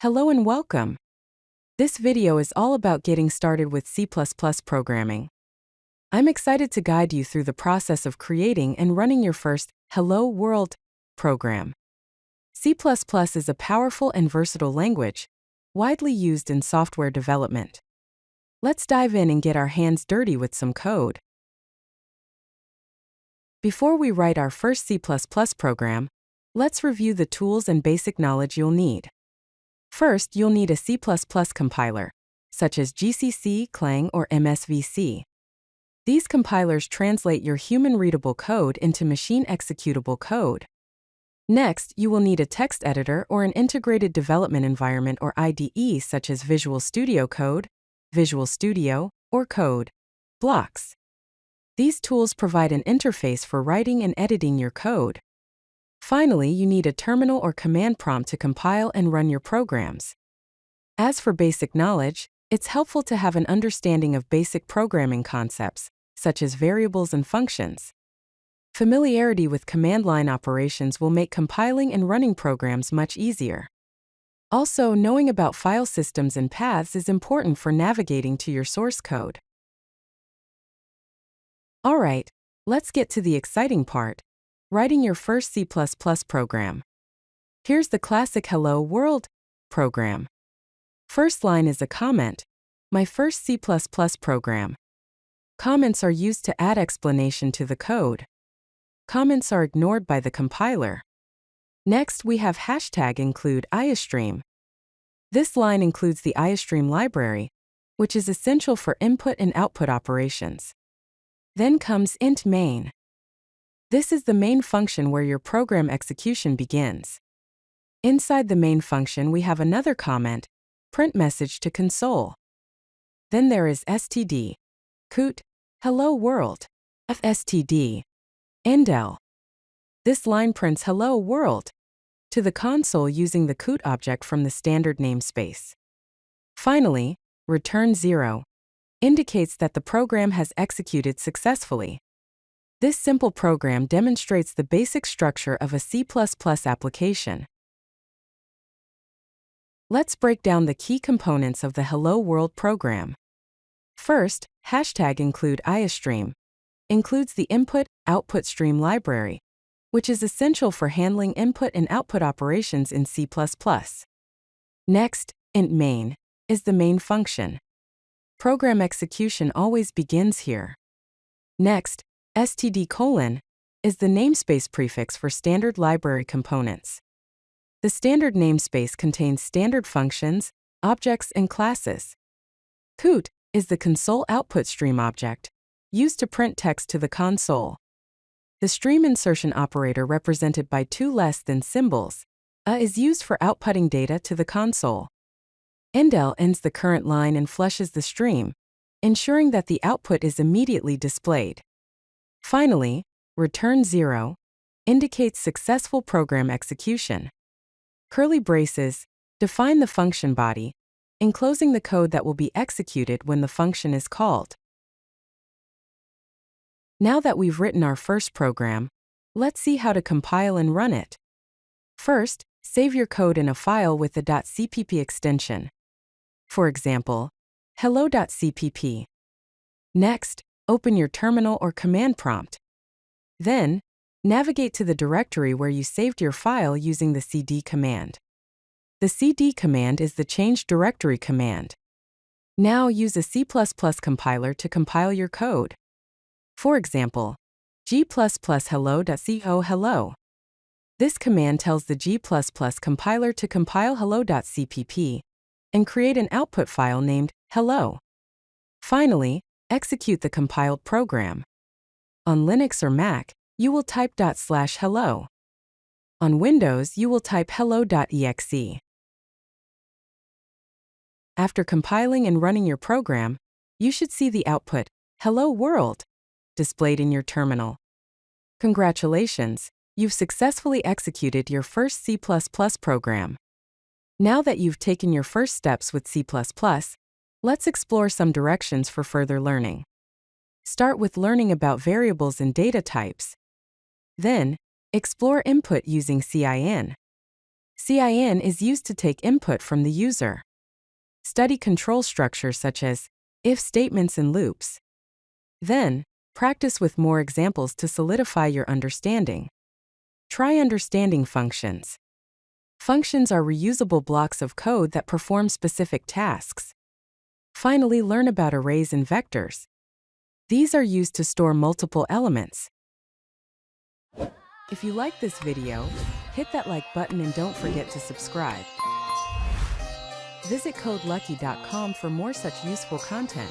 Hello and welcome. This video is all about getting started with C++ programming. I'm excited to guide you through the process of creating and running your first Hello World program. C++ is a powerful and versatile language, widely used in software development. Let's dive in and get our hands dirty with some code. Before we write our first C++ program, let's review the tools and basic knowledge you'll need. First, you'll need a C++ compiler, such as GCC, Clang, or MSVC. These compilers translate your human-readable code into machine-executable code. Next, you will need a text editor or an integrated development environment or IDE such as Visual Studio Code, Visual Studio, or Code Blocks. These tools provide an interface for writing and editing your code. Finally, you need a terminal or command prompt to compile and run your programs. As for basic knowledge, it's helpful to have an understanding of basic programming concepts, such as variables and functions. Familiarity with command line operations will make compiling and running programs much easier. Also, knowing about file systems and paths is important for navigating to your source code. Alright, let's get to the exciting part. Writing your first C++ program. Here's the classic Hello World program. First line is a comment. My first C++ program. Comments are used to add explanation to the code. Comments are ignored by the compiler. Next, we have #include IOStream. This line includes the IOStream library, which is essential for input and output operations. Then comes int main. This is the main function where your program execution begins. Inside the main function, we have another comment, print message to console. Then there is std, cout, hello world, std, endl. This line prints hello world to the console using the cout object from the standard namespace. Finally, return 0 indicates that the program has executed successfully. This simple program demonstrates the basic structure of a C++ application. Let's break down the key components of the Hello World program. First, #include IOStream includes the input-output stream library, which is essential for handling input and output operations in C++. Next, int main is the main function. Program execution always begins here. Next, std:* is the namespace prefix for standard library components. The standard namespace contains standard functions, objects, and classes. Cout is the console output stream object, used to print text to the console. The stream insertion operator represented by two less than symbols, is used for outputting data to the console. Endl ends the current line and flushes the stream, ensuring that the output is immediately displayed. Finally, return 0 indicates successful program execution. Curly braces define the function body, enclosing the code that will be executed when the function is called. Now that we've written our first program, let's see how to compile and run it. First, save your code in a file with the .cpp extension. For example, hello.cpp. Next, open your terminal or command prompt. Then, navigate to the directory where you saved your file using the cd command. The cd command is the change directory command. Now use a C++ compiler to compile your code. For example, g++ hello.co hello. This command tells the g++ compiler to compile hello.cpp and create an output file named hello. Finally, execute the compiled program. On Linux or Mac, you will type /hello. On Windows, you will type hello.exe. After compiling and running your program, you should see the output, Hello World, displayed in your terminal. Congratulations, you've successfully executed your first C++ program. Now that you've taken your first steps with C++, let's explore some directions for further learning. Start with learning about variables and data types. Then, explore input using CIN. CIN is used to take input from the user. Study control structures such as if statements and loops. Then, practice with more examples to solidify your understanding. Try understanding functions. Functions are reusable blocks of code that perform specific tasks. Finally, learn about arrays and vectors. These are used to store multiple elements. If you like this video, hit that like button and don't forget to subscribe. Visit CodeLucky.com for more such useful content.